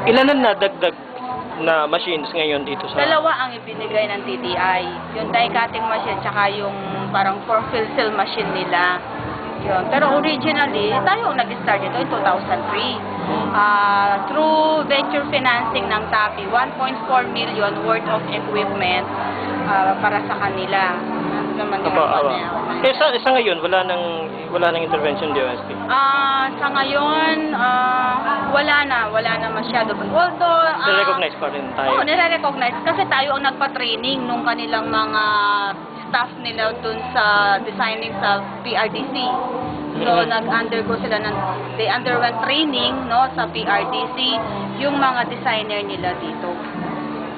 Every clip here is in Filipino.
Ilan ang nadagdag na machines ngayon dito sa... Dalawa ang ibinigay ng TTI. Yung die-cutting machine tsaka yung parang for-fill machine nila. Yun. Pero originally, tayo ang nag-start ito in 2003. Through venture financing ng TAPI, 1.4 million worth of equipment para sa kanila. Sa ngayon, wala nang intervention DOST? Sa ngayon, wala na masyado. Although, Nire-recognize pa rin tayo? Oo, nire-recognize. Kasi tayo ang nagpa-training nung kanilang mga staff nila dun sa designing sa PRDC. So, nag-undergo sila they underwent training, no, sa PRDC, yung mga designer nila dito.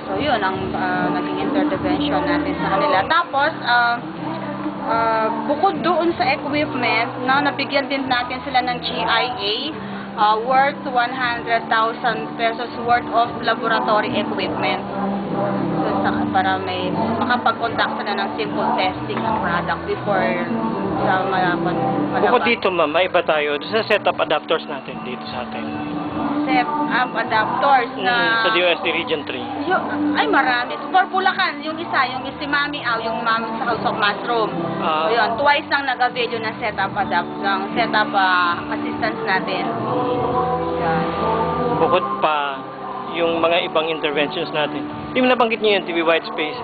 So, yun ang naging intervention natin sa kanila. Tapos, bukod doon sa equipment, no, nabigyan din natin sila ng GIA, worth 100,000 pesos worth of laboratory equipment. So, para may makapag-conduct sila ng simple testing ng product before sa malaban. Bukod dito, ma'am, may iba tayo sa setup adapters natin dito sa atin. Set-up adapters na... Sa DOST Region 3. Ay, marami. For Bulacan, yung isa, yung si Mami Au, yung Mami sa House of Mushroom. Yun, twice lang nag-avail yun ng setup assistance natin. Yan. Bukod pa yung mga ibang interventions natin. Yung nabanggit niyo yung TV White Space.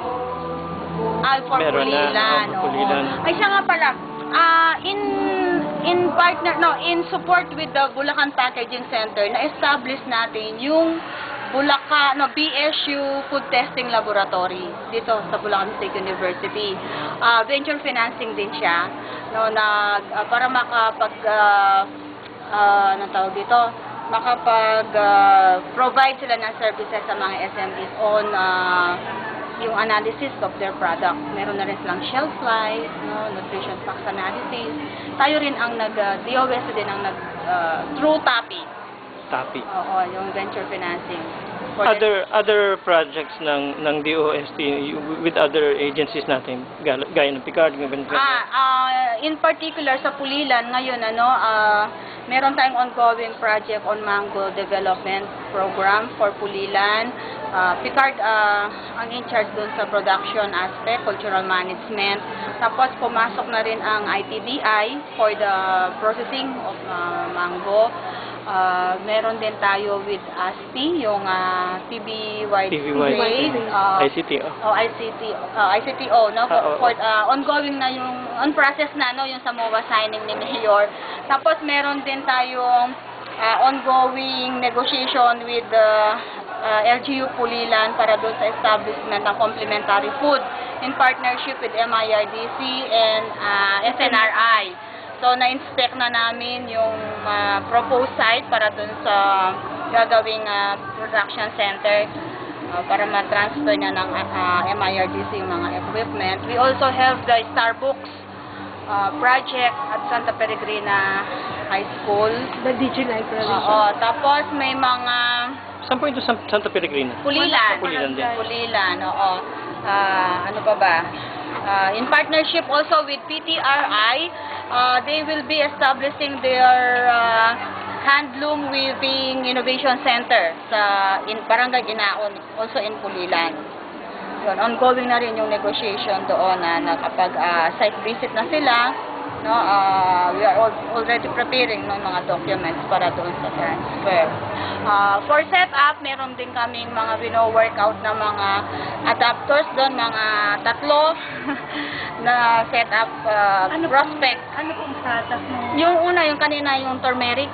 For Pulilan. Pulilan. Ay, siya nga pala. In support with the Bulacan Packaging Center, na-establish natin yung BSU Food Testing Laboratory dito sa Bulacan State University. Venture financing din siya, no, para makapag-provide sila ng services sa mga SMEs on yung analysis of their product. Meron na rin silang shelf life, no, nutrition facts analysis. Tayo rin ang DOST din ang through TAPI. TAPI. Oo, yung venture financing. Other projects ng DOST with other agencies natin, gaya ng PICARD, in particular sa Pulilan ngayon, meron tayong ongoing project on mango development program for Pulilan. PICARD ang in-charge dun sa production aspect, cultural management. Tapos pumasok na rin ang ITBI for the processing of mango. Meron din tayo with ASTI, yung TBY ICTO, no? Ongoing na yung, on process na, no, yung sa MOA signing ni Mayor. Tapos meron din tayong ongoing negotiation with LGU Pulilan para doon sa establishment ng complementary food in partnership with MIRDC and FNRI. So, na-inspect na namin yung proposed site para doon sa gagawing production center para ma-transfer na ng MIRDC yung mga equipment. We also have the Starbucks project at Santa Peregrina High School. The Digi Library. Tapos may mga... Saan po ito Santa Peregrina? Pulilan. Pulilan din. Pulilan, oo. Ano pa ba? In partnership also with PTRI, they will be establishing their handloom weaving innovation center in Barangay Ginaon, also in Pulilan. Yun, ongoing na rin yung negotiation doon na kapag site visit na sila, no, we are already preparing ng mga documents para doon sa transfer. For setup, meron din kaming mga workout na mga adapters doon, mga 3 na setup prospect. Ano pong setup mo? Yung una, yung kanina, yung turmeric,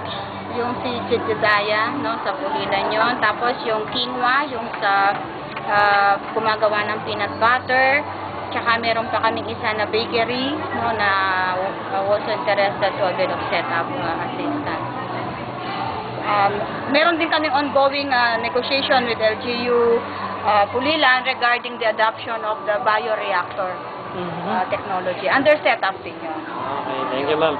yung si Jedediah, no, sa Pulilan yun. Tapos yung quinoa, yung sa gumagawa ng peanut butter. Tsaka meron pa kaming isa na bakery, no, na also interested to avail of setup assistance. Meron din kaming ongoing negotiation with LGU Pulilan regarding the adoption of the bioreactor technology. Under setup din yun. Okay, thank you, ma'am.